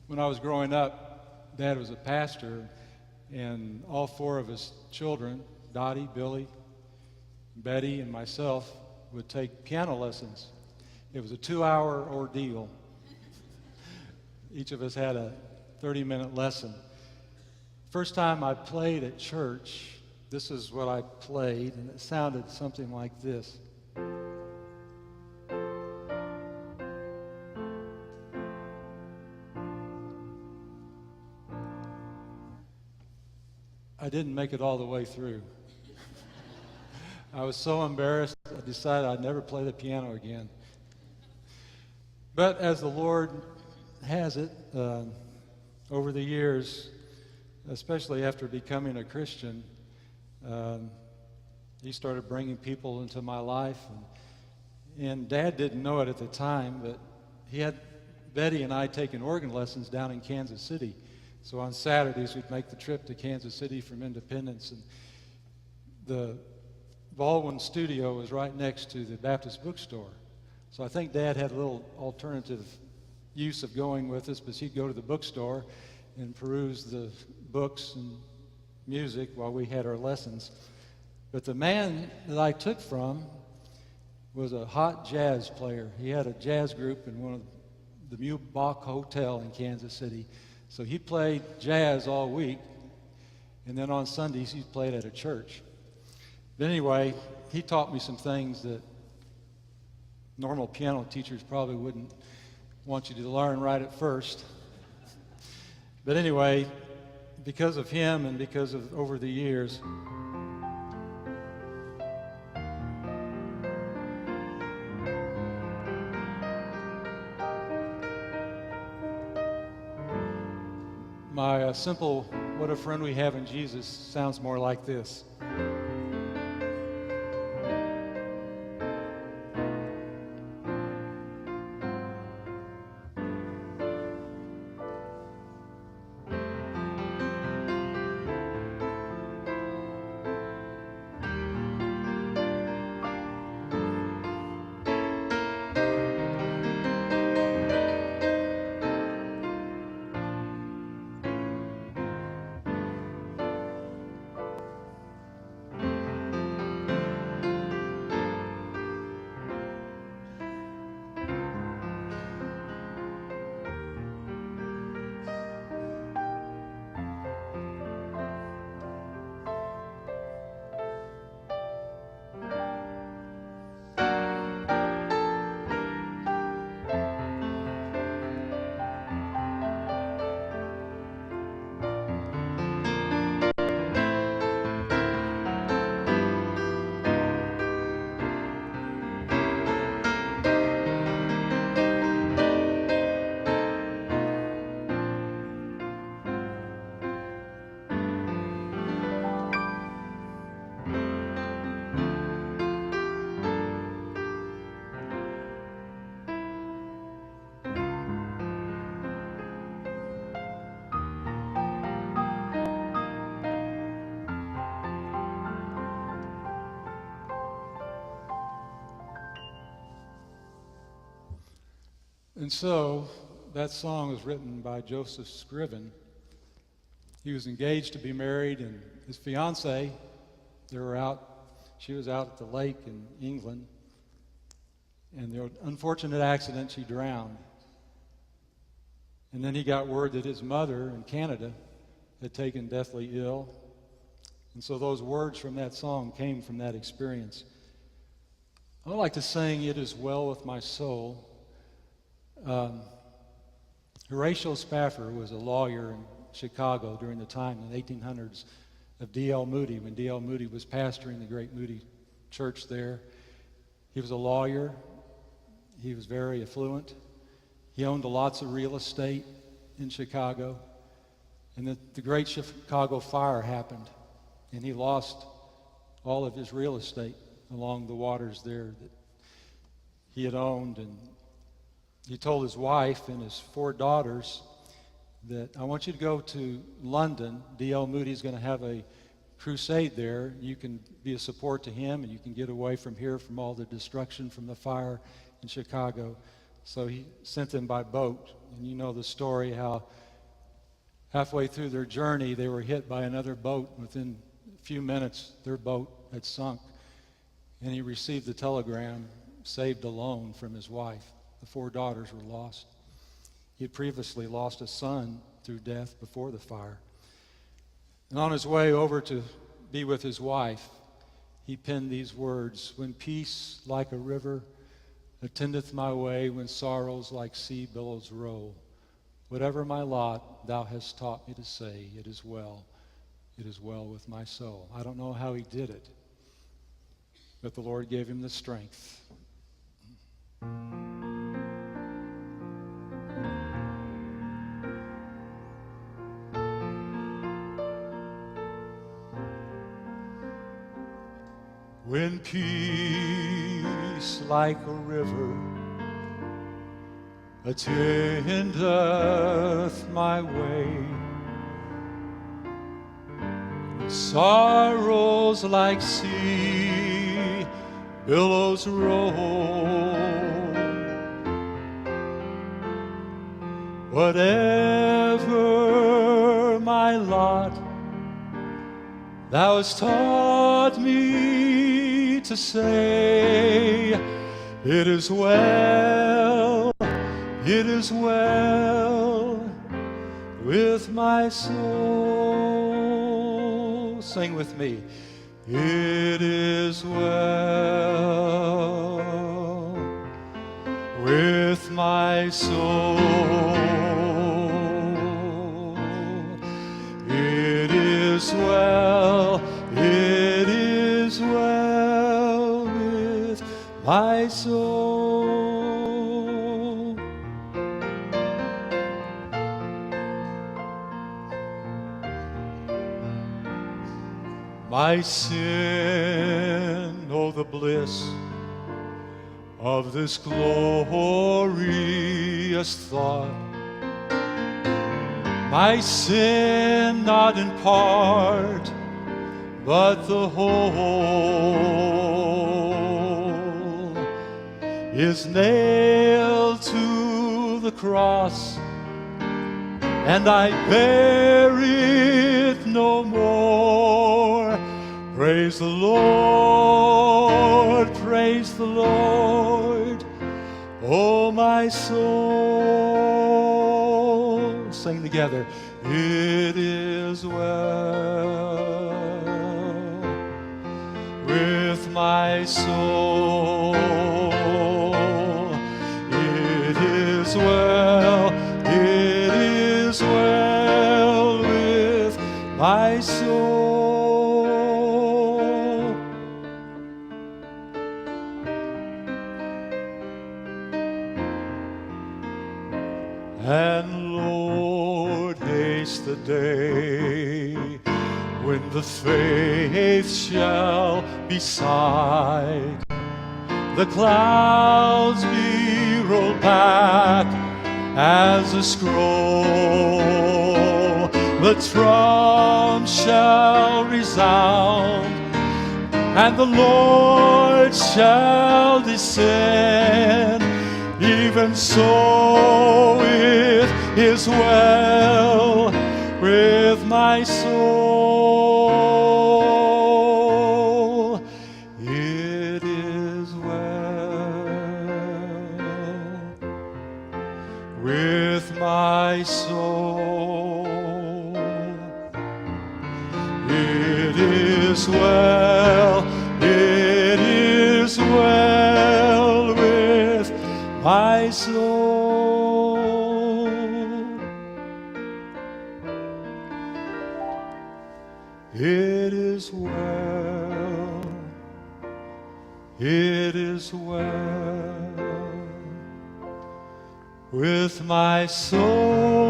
When I was growing up, Dad was a pastor, and all four of his children, Dottie, Billy, Betty, and myself, would take piano lessons. It was a 2-hour ordeal. Each of us had a 30-minute lesson. First time I played at church, this is what I played, and it sounded something like this. I didn't make it all the way through. I was so embarrassed, I decided I'd never play the piano again. But as the Lord has it, over the years, especially after becoming a Christian, He started bringing people into my life. And Dad didn't know it at the time, but he had Betty and I taking organ lessons down in Kansas City. So on Saturdays, we'd make the trip to Kansas City from Independence. And the Baldwin studio was right next to the Baptist bookstore. So I think Dad had a little alternative use of going with us, but he'd go to the bookstore and peruse the books and music while we had our lessons. But the man that I took from was a hot jazz player. He had a jazz group in one of the Meadowood Hotel in Kansas City. So he played jazz all week, and then on Sundays he played at a church. But anyway, he taught me some things that normal piano teachers probably wouldn't want you to learn right at first. But anyway, because of him and because of over the years, my simple "What a Friend We Have in Jesus" sounds more like this. And so that song was written by Joseph Scriven. He was engaged to be married, and his fiancée, she was out at the lake in England, and there was an unfortunate accident, she drowned. And then he got word that his mother in Canada had taken deathly ill. And so those words from that song came from that experience. I would like to sing "It Is Well With My Soul." Horatio Spafford was a lawyer in Chicago during the time in the 1800s of D.L. Moody, when D.L. Moody was pastoring the great Moody Church there. He was a lawyer. He was very affluent. He owned lots of real estate in Chicago. And the great Chicago fire happened, and he lost all of his real estate along the waters there that he had owned. And he told his wife and his 4 daughters that, "I want you to go to London. D.L. Moody's going to have a crusade there. You can be a support to him, and you can get away from here from all the destruction from the fire in Chicago. So he sent them by boat. And you know the story how halfway through their journey they were hit by another boat. Within a few minutes their boat had sunk. And he received the telegram, saved alone from his wife. The 4 daughters were lost. He had previously lost a son through death before the fire. And on his way over to be with his wife, he penned these words, "When peace like a river attendeth my way, when sorrows like sea billows roll, whatever my lot, thou hast taught me to say, it is well with my soul." I don't know how he did it, but the Lord gave him the strength. When peace like a river attendeth my way, when sorrows like sea billows roll, whatever my lot, thou hast taught me to say, it is well with my soul. Sing with me. It is well with my soul. It is well with my soul. My sin, oh the bliss of this glorious thought. My sin not in part, but the whole is nailed to the cross, and I bear it no more. Praise the Lord, oh my soul. Sing together. It is well with my soul. It is well with my soul. And Lord, haste the day when the faith shall be sight, the clouds be rolled back as a scroll, the trump shall resound, and the Lord shall descend. Even so it is well with my soul. It is well with my soul. It is well with my soul. It is well with my soul.